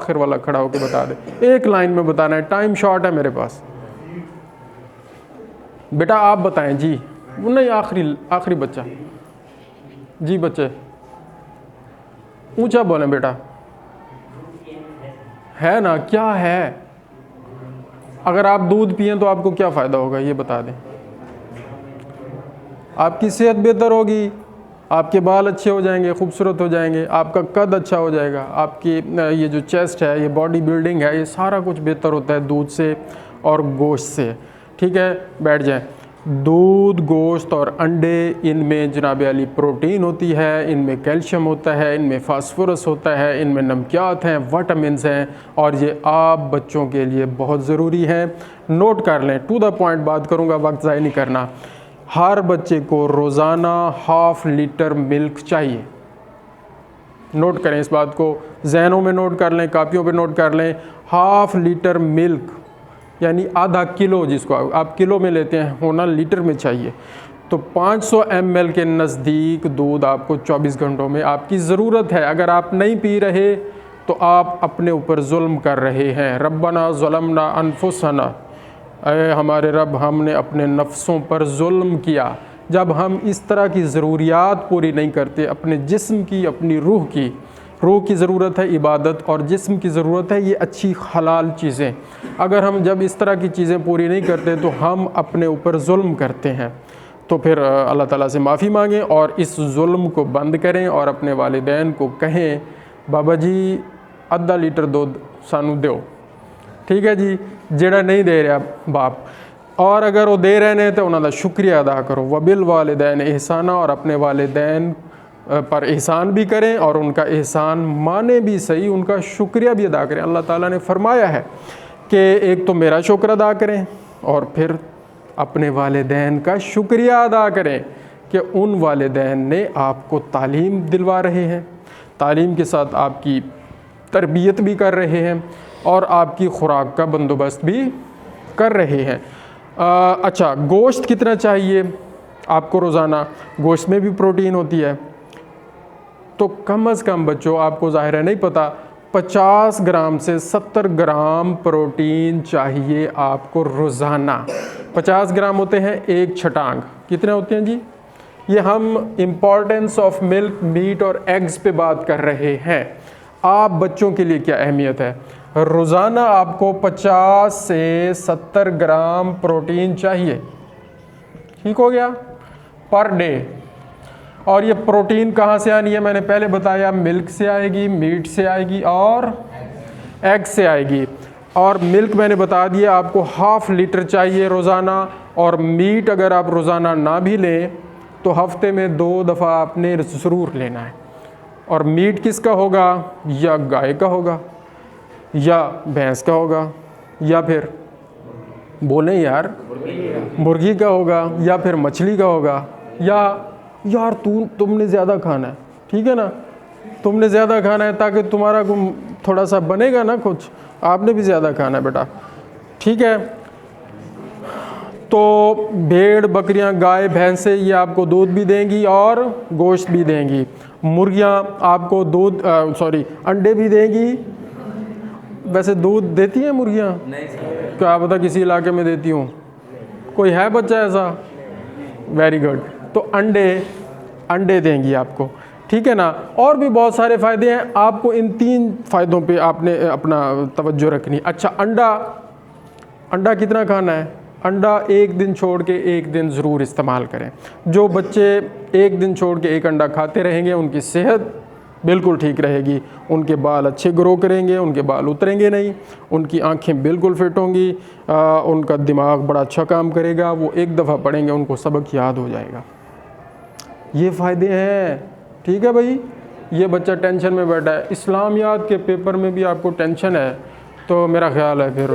आखिर वाला खड़ा होकर बता दे, एक लाइन में बताना है, टाइम शॉर्ट है मेरे पास। बेटा आप बताएं जी। वो नहीं, आखिरी बच्चा जी। बच्चे ऊंचा बोलें बेटा। है ना, क्या है? अगर आप दूध पिएं तो आपको क्या फ़ायदा होगा ये बता दें। आपकी सेहत बेहतर होगी, आपके बाल अच्छे हो जाएंगे, खूबसूरत हो जाएंगे, आपका कद अच्छा हो जाएगा, आपकी ये जो चेस्ट है, ये बॉडी बिल्डिंग है, ये सारा कुछ बेहतर होता है दूध से और गोश्त से। ठीक है, बैठ जाएं। दूध, गोश्त और अंडे, इनमें जनाब अली प्रोटीन होती है, इनमें कैल्शियम होता है, इनमें फास्फोरस होता है, इनमें नमकियात हैं, विटामिन्स हैं, और ये आप बच्चों के लिए बहुत ज़रूरी है। नोट कर लें, टू द पॉइंट बात करूँगा, वक्त ज़ाया नहीं करना। हर बच्चे को रोज़ाना 1/2 लीटर मिल्क चाहिए। नोट करें इस बात को, जहनों में नोट कर लें, कापियों पे नोट कर लें। 1/2 लीटर मिल्क यानी आधा किलो, जिसको आप किलो में लेते हैं, होना लीटर में चाहिए। तो 500 ml के नज़दीक दूध आपको 24 घंटों में आपकी ज़रूरत है। अगर आप नहीं पी रहे तो आप अपने ऊपर जुल्म कर रहे हैं। रब्बना ज़लमना अनफुसना, अरे हमारे रब, हमने अपने नफ्सों पर जुल्म किया। जब हम इस तरह की ज़रूरियात पूरी नहीं करते, अपने जिस्म की, अपनी रूह की ज़रूरत है इबादत, और जिस्म की ज़रूरत है ये अच्छी हलाल चीज़ें। अगर हम जब इस तरह की चीज़ें पूरी नहीं करते तो हम अपने ऊपर जुल्म करते हैं। तो फिर अल्लाह ताला से माफ़ी मांगें और इस जुल्म को बंद करें, और अपने वालिदैन को कहें, बाबा जी आधा लीटर दूध सानू दो। ठीक है जी, जेड़ा नहीं दे रहा बाप, और अगर वो दे रहे हैं तो उन्होंने शुक्रिया अदा करो। वबिल वालिदैन एहसाना, और अपने वालिदैन पर एहसान भी करें, और उनका एहसान माने भी सही, उनका शुक्रिया भी अदा करें। अल्लाह ताला ने फरमाया है कि एक तो मेरा शुक्र अदा करें, और फिर अपने वालिदैन का शुक्रिया अदा करें कि उन वालिदैन ने आपको तालीम दिलवा रहे हैं, तालीम के साथ आपकी तरबियत भी कर रहे हैं, और आपकी खुराक का बंदोबस्त भी कर रहे हैं। अच्छा, गोश्त कितना चाहिए आपको रोज़ाना? गोश्त में भी प्रोटीन होती है, तो कम से कम बच्चों, आपको ज़ाहिर है नहीं पता, 50 ग्राम से 70 ग्राम प्रोटीन चाहिए आपको रोज़ाना। 50 ग्राम होते हैं एक छटांग। कितने होते हैं जी? ये हम इम्पॉर्टेंस ऑफ मिल्क, मीट और एग्स पे बात कर रहे हैं। आप बच्चों के लिए क्या अहमियत है? रोज़ाना आपको 50 से 70 ग्राम प्रोटीन चाहिए। ठीक हो गया, पर डे। और ये प्रोटीन कहाँ से आनी है? मैंने पहले बताया, मिल्क से आएगी, मीट से आएगी और एग से आएगी। और मिल्क मैंने बता दिया आपको 1/2 लीटर चाहिए रोज़ाना, और मीट अगर आप रोज़ाना ना भी लें तो हफ्ते में 2 दफ़ा आपने ज़रूर लेना है। और मीट किसका होगा? या गाय का होगा, या भैंस का होगा, या फिर बोलें यार मुर्गी का होगा, या फिर मछली का होगा, या यार तुमने ज़्यादा खाना है, ठीक है ना, तुमने ज़्यादा खाना है ताकि तुम्हारा थोड़ा सा बनेगा ना कुछ, आपने भी ज़्यादा खाना है बेटा, ठीक है। तो भेड़, बकरियां, गाय, भैंसें ये आपको दूध भी देंगी और गोश्त भी देंगी। मुर्गियां आपको अंडे भी देंगी। वैसे दूध देती हैं मुर्गियां? नहीं, क्या पता किसी इलाके में देती हूँ। कोई है बच्चा ऐसा? Very good. तो अंडे देंगी आपको, ठीक है ना। और भी बहुत सारे फ़ायदे हैं, आपको इन 3 फ़ायदों पे आपने अपना तवज्जो रखनी। अच्छा, अंडा कितना खाना है? अंडा एक दिन छोड़ के एक दिन ज़रूर इस्तेमाल करें। जो बच्चे एक दिन छोड़ के एक अंडा खाते रहेंगे उनकी सेहत बिल्कुल ठीक रहेगी, उनके बाल अच्छे ग्रो करेंगे, उनके बाल उतरेंगे नहीं, उनकी आंखें बिल्कुल फिट होंगी, उनका दिमाग बड़ा अच्छा काम करेगा, वो एक दफ़ा पढ़ेंगे उनको सबक याद हो जाएगा। ये फ़ायदे हैं, ठीक है भाई। ये बच्चा टेंशन में बैठा है, इस्लामियात के पेपर में भी आपको टेंशन है, तो मेरा ख़्याल है फिर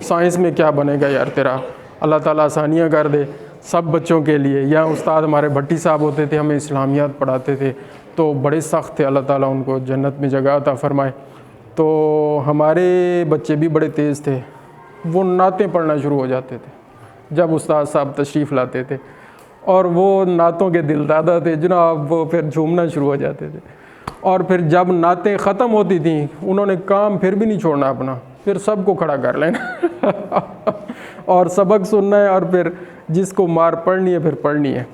साइंस में क्या बनेगा यार तेरा। अल्लाह ताला आसानियाँ कर दे सब बच्चों के लिए। यहाँ उस्ताद हमारे भट्टी साहब होते थे, हमें इस्लामियात पढ़ाते थे, तो बड़े सख्त थे, अल्लाह ताला उनको जन्नत में जगह अता फरमाए। तो हमारे बच्चे भी बड़े तेज़ थे, वो नातें पढ़ना शुरू हो जाते थे जब उस्ताद साहब तशरीफ़ लाते थे, और वो नातों के दिलदादा थे जनाब, वो फिर झूमना शुरू हो जाते थे। और फिर जब नातें ख़त्म होती थी उन्होंने काम फिर भी नहीं छोड़ना अपना, फिर सबको खड़ा कर लेना और सबक सुनना है, और फिर जिसको मार पड़नी है फिर पड़नी है।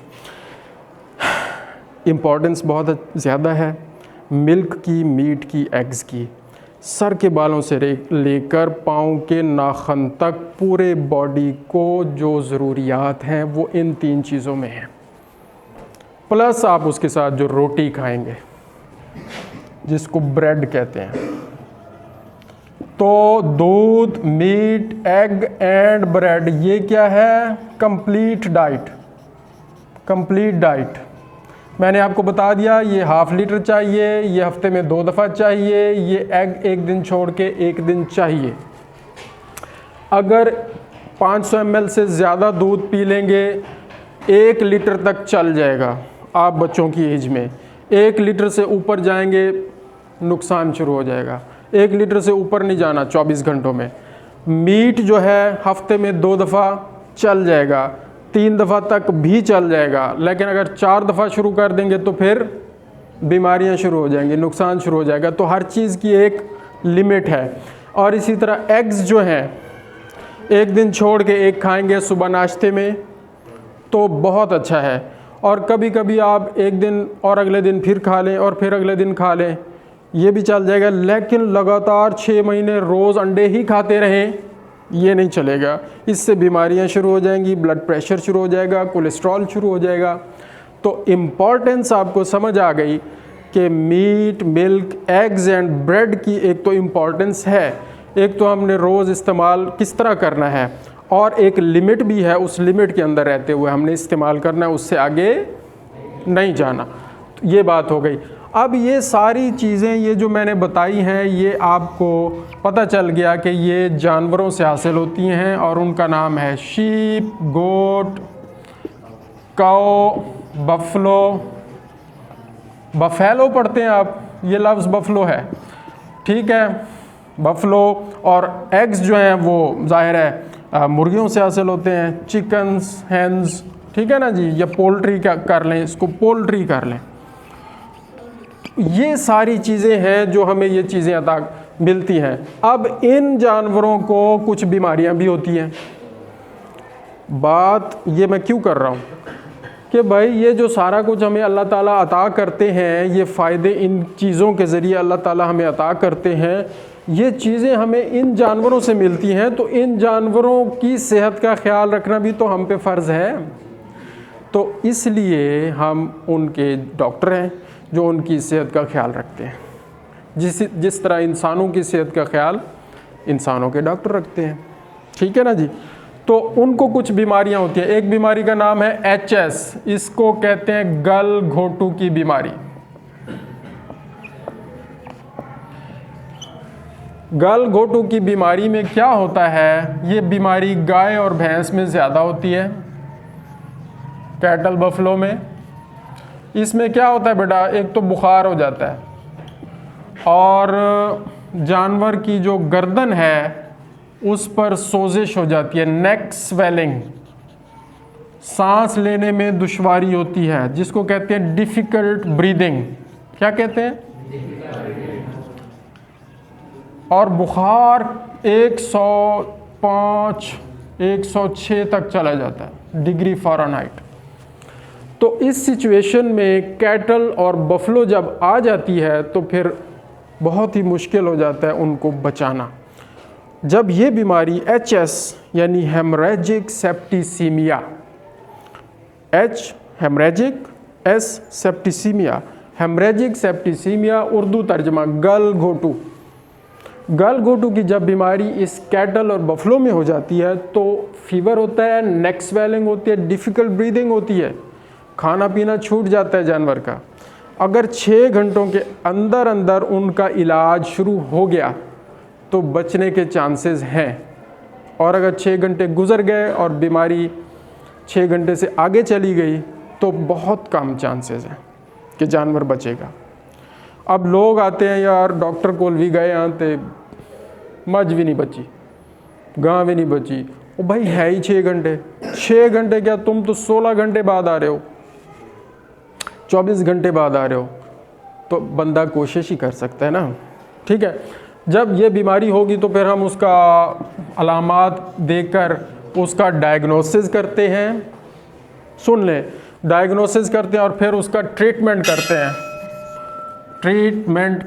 इम्पोर्टेंस बहुत ज़्यादा है मिल्क की, मीट की, एग्स की। सर के बालों से लेकर पाँव के नाखन तक पूरे बॉडी को जो ज़रूरियात हैं वो इन 3 चीज़ों में हैं। प्लस आप उसके साथ जो रोटी खाएंगे जिसको ब्रेड कहते हैं, तो दूध, मीट, एग एंड ब्रेड, ये क्या है? Complete diet. कंप्लीट डाइट मैंने आपको बता दिया, ये ½ लीटर चाहिए, ये हफ्ते में 2 दफ़ा चाहिए, ये एग 1 दिन छोड़ के 1 दिन चाहिए। अगर 500 ml से ज़्यादा दूध पी लेंगे 1 लीटर तक चल जाएगा आप बच्चों की एज में। 1 लीटर से ऊपर जाएंगे नुकसान शुरू हो जाएगा। 1 लीटर से ऊपर नहीं जाना 24 घंटों में। मीट जो है हफ्ते में 2 दफ़ा चल जाएगा, 3 दफ़ा तक भी चल जाएगा, लेकिन अगर 4 दफ़ा शुरू कर देंगे तो फिर बीमारियां शुरू हो जाएंगी, नुकसान शुरू हो जाएगा। तो हर चीज़ की एक लिमिट है। और इसी तरह एग्स जो हैं 1 दिन छोड़ के 1 खाएंगे सुबह नाश्ते में तो बहुत अच्छा है। और कभी कभी आप 1 दिन और अगले दिन फिर खा लें और फिर अगले दिन खा लें, ये भी चल जाएगा। लेकिन लगातार 6 महीने रोज़ अंडे ही खाते रहें, ये नहीं चलेगा। इससे बीमारियां शुरू हो जाएंगी, ब्लड प्रेशर शुरू हो जाएगा, कोलेस्ट्रॉल शुरू हो जाएगा। तो इम्पॉर्टेंस आपको समझ आ गई कि meat, milk, eggs and bread की एक तो इम्पॉर्टेंस है, एक तो हमने रोज़ इस्तेमाल किस तरह करना है, और एक लिमिट भी है, उस लिमिट के अंदर रहते हुए हमने इस्तेमाल करना है, उससे आगे नहीं जाना। तो ये बात हो गई। अब ये सारी चीज़ें ये जो मैंने बताई हैं ये आपको पता चल गया कि ये जानवरों से हासिल होती हैं और उनका नाम है शीप, गोट, काओ, बफलो, बफेलो पढ़ते हैं आप, ये लफ्ज़ बफलो है, ठीक है, बफलो। और एग्स जो हैं वो ज़ाहिर है मुर्गियों से हासिल होते हैं, चिकन्स, हैंस, ठीक है ना जी, या पोल्ट्री का कर लें, इसको पोल्ट्री कर लें। ये सारी चीज़ें हैं जो हमें ये चीज़ें अता मिलती हैं। अब इन जानवरों को कुछ बीमारियां भी होती हैं। बात ये मैं क्यों कर रहा हूँ कि भाई ये जो सारा कुछ हमें अल्लाह ताला अता करते हैं, ये फ़ायदे इन चीज़ों के ज़रिए अल्लाह ताला हमें अता करते हैं, ये चीज़ें हमें इन जानवरों से मिलती हैं। तो इन जानवरों की सेहत का ख्याल रखना भी तो हम पे फ़र्ज़ है। तो इसलिए हम उनके डॉक्टर हैं जो उनकी सेहत का ख्याल रखते हैं, जिस तरह इंसानों की सेहत का ख्याल इंसानों के डॉक्टर रखते हैं, ठीक है ना जी। तो उनको कुछ बीमारियां होती हैं। एक बीमारी का नाम है HS, इसको कहते हैं गल घोटू की बीमारी। गल घोटू की बीमारी में क्या होता है, ये बीमारी गाय और भैंस में ज़्यादा होती है, कैटल बफलो में। इसमें क्या होता है बेटा, एक तो बुखार हो जाता है और जानवर की जो गर्दन है उस पर सोजिश हो जाती है, नेक स्वेलिंग, सांस लेने में दुश्वारी होती है, जिसको कहते हैं डिफ़िकल्ट ब्रीदिंग। क्या कहते हैं? और बुखार 105 106 तक चला जाता है डिग्री फ़ारेनहाइट। तो इस सिचुएशन में कैटल और बफलो जब आ जाती है तो फिर बहुत ही मुश्किल हो जाता है उनको बचाना। जब ये बीमारी HS यानी haemorrhagic septicaemia, H haemorrhagic, S septicaemia, haemorrhagic septicaemia Urdu तर्जमा गल घोटू। गल घोटू की जब बीमारी इस कैटल और बफलो में हो जाती है तो फीवर होता है, नेक स्वेलिंग होती है, डिफ़िकल्ट ब्रीदिंग होती है, खाना पीना छूट जाता है जानवर का। अगर 6 घंटों के अंदर अंदर उनका इलाज शुरू हो गया तो बचने के चांसेस हैं, और अगर 6 घंटे गुजर गए और बीमारी 6 घंटे से आगे चली गई तो बहुत कम चांसेस हैं कि जानवर बचेगा। अब लोग आते हैं यार डॉक्टर को भी गए आते, मझ भी नहीं बची, गां भी नहीं बची। ओ भाई है ही 6 घंटे, 6 घंटे क्या, तुम तो 16 घंटे बाद आ रहे हो, 24 घंटे बाद आ रहे हो, तो बंदा कोशिश ही कर सकता है ना। ठीक है, जब ये बीमारी होगी तो फिर हम उसका अलामात देखकर उसका डायग्नोसिस करते हैं। सुन लें, डायग्नोसिस करते हैं और फिर उसका ट्रीटमेंट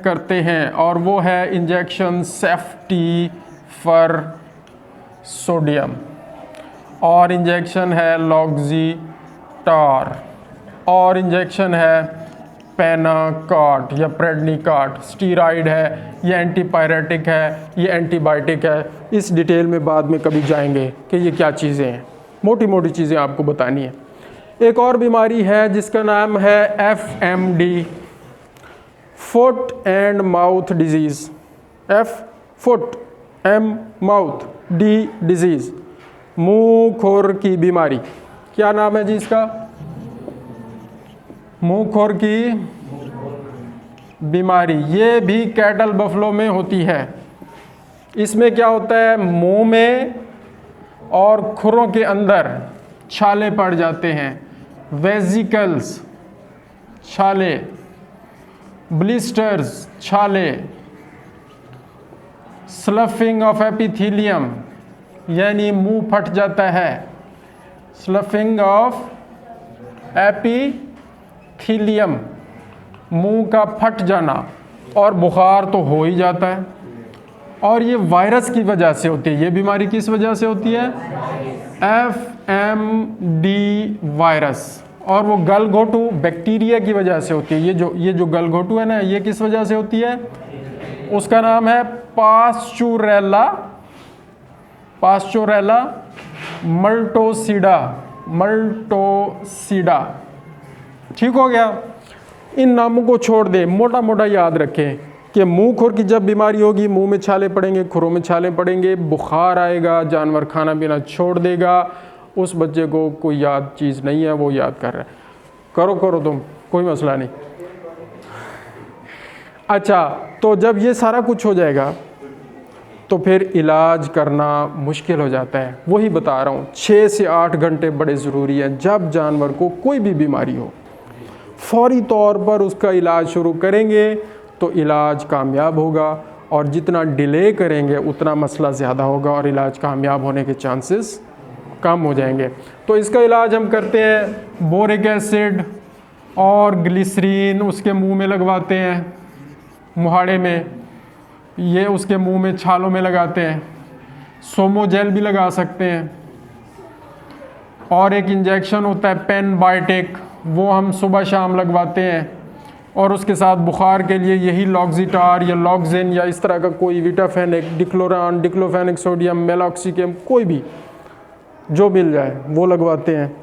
करते हैं और वो है इंजेक्शन सेफ्टी फॉर सोडियम, और इंजेक्शन है लॉक्जिटार, और इंजेक्शन है पेनाकार्ट या प्रेडनिकार्ट, स्टीराइड है, ये एंटीपायरेटिक है, ये एंटीबायोटिक है। इस डिटेल में बाद में कभी जाएंगे कि ये क्या चीज़ें हैं, मोटी मोटी चीज़ें आपको बतानी है। एक और बीमारी है जिसका नाम है FMD, foot and mouth disease. F foot, M mouth, D disease, मुंह खुर की बीमारी। क्या नाम है जी इसका? मुंह खुर की बीमारी। ये भी कैटल बफलो में होती है। इसमें क्या होता है, मुंह में और खुरों के अंदर छाले पड़ जाते हैं, वेजिकल्स छाले, ब्लिस्टर्स छाले, स्लफिंग ऑफ एपिथेलियम यानी मुंह फट जाता है, स्लफिंग ऑफ एपिथेलियम, मुंह का फट जाना, और बुखार तो हो ही जाता है। और ये वायरस की वजह से होती है। ये बीमारी किस वजह से होती है? FMD virus. और वो गलघोटू बैक्टीरिया की वजह से होती है। ये जो गलघोटू है ना, ये किस वजह से होती है? उसका नाम है पास्चुरेला मल्टोसिडा। ठीक हो गया। इन नामों को छोड़ दें, मोटा मोटा याद रखें कि मुंह खुर की जब बीमारी होगी, मुंह में छाले पड़ेंगे, खुरों में छाले पड़ेंगे, बुखार आएगा, जानवर खाना पीना छोड़ देगा। उस बच्चे को कोई याद चीज़ नहीं है, वो याद कर रहा है। करो तुम, कोई मसला नहीं। अच्छा, तो जब ये सारा कुछ हो जाएगा तो फिर इलाज करना मुश्किल हो जाता है। वही बता रहा हूँ, 6 से 8 घंटे बड़े ज़रूरी हैं। जब जानवर को कोई भी बीमारी हो, फौरी तौर पर उसका इलाज शुरू करेंगे तो इलाज कामयाब होगा, और जितना डिले करेंगे उतना मसला ज़्यादा होगा और इलाज कामयाब होने के चांसेस कम हो जाएंगे। तो इसका इलाज हम करते हैं, बोरिक एसिड और ग्लिसरीन उसके मुंह में लगवाते हैं, मुहाड़े में, ये उसके मुंह में छालों में लगाते हैं। सोमोजेल भी लगा सकते हैं। और एक इंजेक्शन होता है पेनबायोटिक, वो हम सुबह शाम लगवाते हैं। और उसके साथ बुखार के लिए यही लॉक्जिटार या लॉक्जिन या इस तरह का कोई विटाफेनिक, डिक्लोरान, डिक्लोफेनिक सोडियम, मेलॉक्सिकम, कोई भी जो मिल जाए वो लगवाते हैं।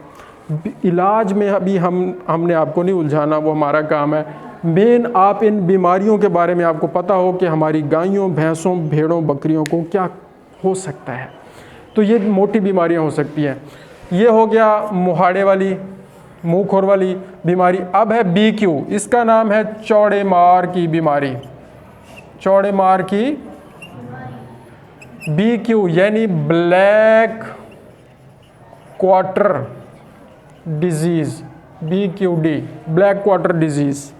इलाज में अभी हमने आपको नहीं उलझाना, वो हमारा काम है। मेन आप इन बीमारियों के बारे में आपको पता हो कि हमारी गायों, भैंसों, भेड़ों, बकरियों को क्या हो सकता है। तो ये मोटी बीमारियां हो सकती हैं। ये हो गया मुहाड़े वाली, मुंह खुर वाली बीमारी। अब है BQ, इसका नाम है चौड़े मार की बीमारी। चौड़े मार की BQ यानी black quarter disease, BQD, black quarter disease,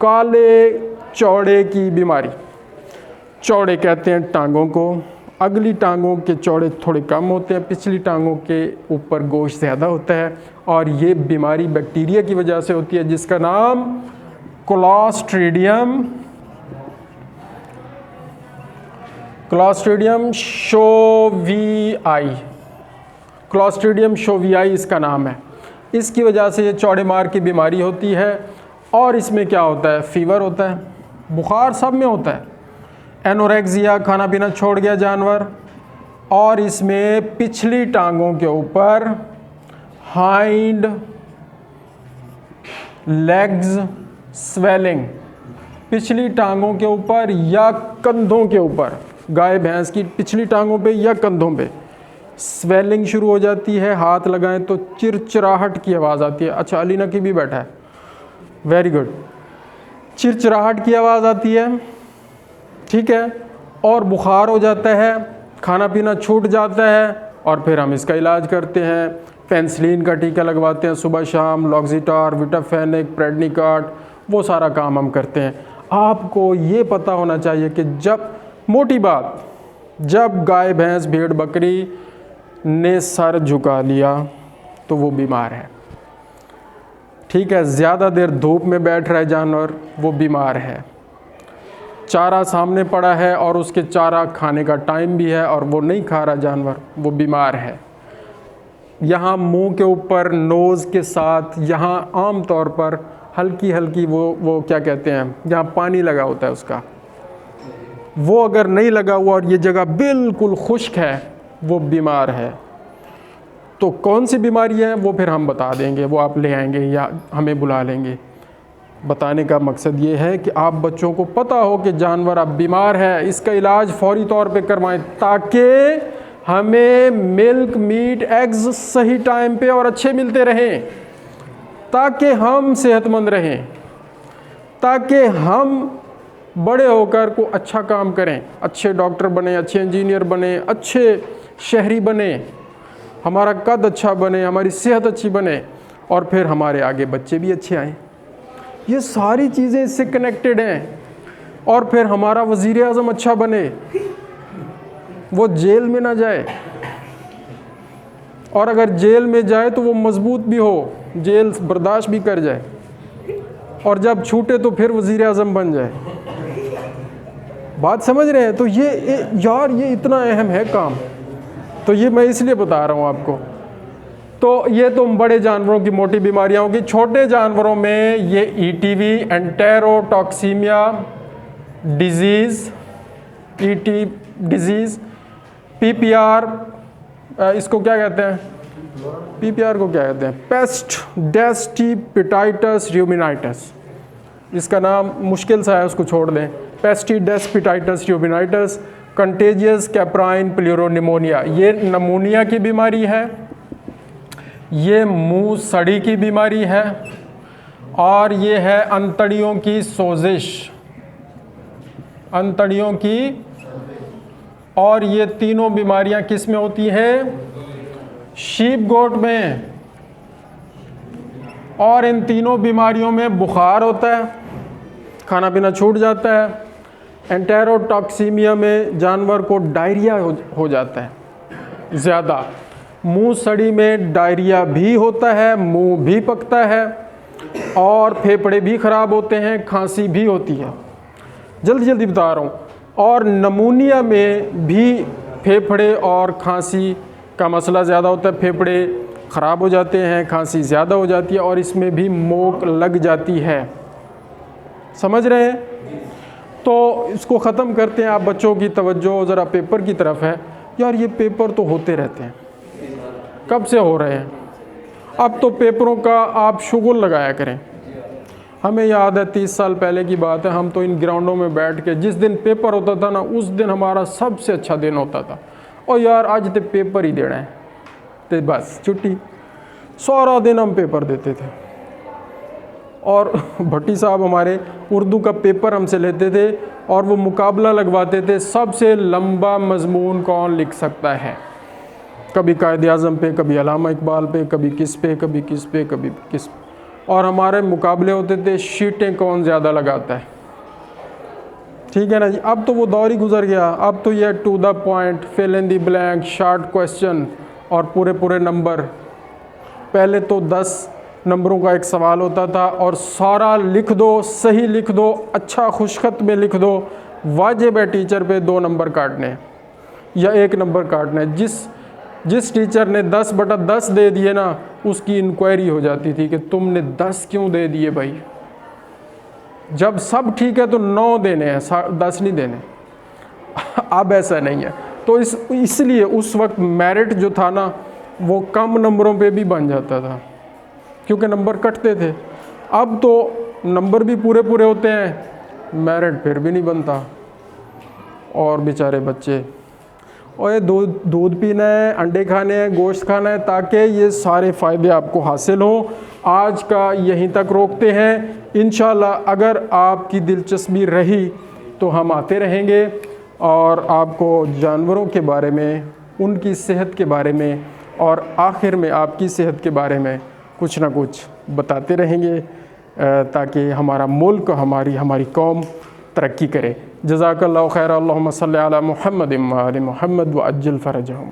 काले चौड़े की बीमारी। चौड़े कहते हैं टांगों को, अगली टांगों के चौड़े थोड़े कम होते हैं, पिछली टांगों के ऊपर गोश्त ज़्यादा होता है। और ये बीमारी बैक्टीरिया की वजह से होती है जिसका नाम क्लॉस्ट्रीडियम शोवियाई इसका नाम है। इसकी वजह से ये चौड़े मार की बीमारी होती है। और इसमें क्या होता है? फीवर होता है, बुखार सब में होता है, एनोरेक्सिया, खाना पीना छोड़ गया जानवर। और इसमें पिछली टांगों के ऊपर हाइंड लेग्स स्वेलिंग, पिछली टांगों के ऊपर या कंधों के ऊपर, गाय भैंस की पिछली टांगों पे या कंधों पे स्वेलिंग शुरू हो जाती है। हाथ लगाएं तो चिरचिराहट की आवाज़ आती है। अच्छा, अली नकी भी बैठा है, वेरी गुड। चिरचिराहट की आवाज़ आती है, ठीक है। और बुखार हो जाता है, खाना पीना छूट जाता है, और फिर हम इसका इलाज करते हैं। पेनिसिलिन का टीका लगवाते हैं सुबह शाम, लॉक्जिटार, विटाफेनिक, प्रेडनिकार्ट, वो सारा काम हम करते हैं। आपको ये पता होना चाहिए कि जब, मोटी बात, जब गाय भैंस भेड़ बकरी ने सर झुका लिया तो वो बीमार है। ठीक है, ज़्यादा देर धूप में बैठ रहा है जानवर, वो बीमार है। चारा सामने पड़ा है और उसके चारा खाने का टाइम भी है और वो नहीं खा रहा जानवर, वो बीमार है। यहाँ मुंह के ऊपर नोज़ के साथ यहाँ आम तौर पर हल्की हल्की वो क्या कहते हैं, जहाँ पानी लगा होता है उसका, वो अगर नहीं लगा हुआ और ये जगह बिल्कुल खुश्क है, वो बीमार है। तो कौन सी बीमारी है वो फिर हम बता देंगे, वो आप ले आएंगे या हमें बुला लेंगे। बताने का मकसद ये है कि आप बच्चों को पता हो कि जानवर अब बीमार है, इसका इलाज फौरी तौर पे करवाएं ताकि हमें मिल्क, मीट, एग्स सही टाइम पे और अच्छे मिलते रहें, ताकि हम सेहतमंद रहें, ताकि हम बड़े होकर को अच्छा काम करें, अच्छे डॉक्टर बने, अच्छे इंजीनियर बने, अच्छे शहरी बने, हमारा कद अच्छा बने, हमारी सेहत अच्छी बने और फिर हमारे आगे बच्चे भी अच्छे आएँ। ये सारी चीज़ें इससे कनेक्टेड हैं। और फिर हमारा वज़ीर आज़म अच्छा बने, वो जेल में ना जाए, और अगर जेल में जाए तो वो मजबूत भी हो, जेल बर्दाश्त भी कर जाए, और जब छूटे तो फिर वज़ीर आज़म बन जाए। बात समझ रहे हैं? तो ये यार ये इतना अहम है काम, तो ये मैं इसलिए बता रहा हूँ आपको। तो ये तो बड़े जानवरों की मोटी बीमारियाँ होगी। छोटे जानवरों में ये ETV, enterotoxaemia disease, ET disease, PPR, इसको क्या कहते हैं, PPR को क्या कहते हैं, पेस्ट डेस्टिपिटाइटस रूमिनाइटस, इसका नाम मुश्किल सा है, उसको छोड़ दें। पेस्टिडेस्पिटाइटस रूमिनाइटस, कंटेजियस कैप्राइन प्लूरोनिमोनिया, ये नमूनिया की बीमारी है, ये मुंह सड़ी की बीमारी है, और ये है अंतड़ियों की सोजिश, अंतड़ियों की। और ये तीनों बीमारियां किस में होती हैं? शीप गोट में। और इन तीनों बीमारियों में बुखार होता है, खाना पीना छूट जाता है। एंटेरोटॉक्सीमिया में जानवर को डायरिया हो जाता है ज़्यादा। मुंह सड़ी में डायरिया भी होता है, मुंह भी पकता है, और फेफड़े भी ख़राब होते हैं, खांसी भी होती है। जल्दी जल्दी बता रहा हूँ। और नमूनिया में भी फेफड़े और खांसी का मसला ज़्यादा होता है, फेफड़े ख़राब हो जाते हैं, खांसी ज़्यादा हो जाती है, और इसमें भी मोक लग जाती है। समझ रहे हैं? तो इसको ख़त्म करते हैं। आप बच्चों की तवज्जो ज़रा पेपर की तरफ है। यार ये पेपर तो होते रहते हैं, कब से हो रहे हैं? अब तो पेपरों का आप शुगुल लगाया करें। हमें याद है 30 साल पहले की बात है, हम तो इन ग्राउंडों में बैठ के, जिस दिन पेपर होता था ना, उस दिन हमारा सबसे अच्छा दिन होता था। और यार आज तो पेपर ही देना है, तो बस छुट्टी, सारा दिन हम पेपर देते थे। और भट्टी साहब हमारे उर्दू का पेपर हमसे लेते थे और वो मुकाबला लगवाते थे, सबसे लंबा मजमून कौन लिख सकता है। कभी कायद आज़म पे, कभी अल्लामा इकबाल पे, कभी किस पे, कभी किस पे, कभी किस। और हमारे मुकाबले होते थे शीटें कौन ज़्यादा लगाता है। ठीक है ना जी। अब तो वो दौर ही गुजर गया। अब तो ये to the point, fill in the blank, short question और पूरे पूरे नंबर। पहले तो 10 नंबरों का एक सवाल होता था और सारा लिख दो, सही लिख दो, अच्छा खुशखत में लिख दो। वाजिब है टीचर पे 2 नंबर काटने या 1 नंबर काटने। जिस टीचर ने 10/10 दे दिए ना, उसकी इंक्वायरी हो जाती थी कि तुमने 10 क्यों दे दिए भाई। जब सब ठीक है तो 9 देने हैं, 10 नहीं देने। अब ऐसा नहीं है। तो इसलिए उस वक्त मेरिट जो था ना, वो कम नंबरों पे भी बन जाता था क्योंकि नंबर कटते थे। अब तो नंबर भी पूरे पूरे होते हैं, मेरिट फिर भी नहीं बनता। और बेचारे बच्चे, और ये दूध पीना है, अंडे खाने हैं, गोश्त खाना है, ताकि ये सारे फ़ायदे आपको हासिल हों। आज का यहीं तक रोकते हैं। इंशाल्लाह अगर आपकी दिलचस्पी रही तो हम आते रहेंगे और आपको जानवरों के बारे में, उनकी सेहत के बारे में और आखिर में आपकी सेहत के बारे में कुछ ना कुछ बताते रहेंगे। ताकि हमारा मुल्क, हमारी कौम तरक्की करे। जज़ाकल्लाहु खैर। अल्लाहुम्मा सल्लि अला मुहम्मद व आलि मुहम्मद व अज्जिल फ़रजहुम।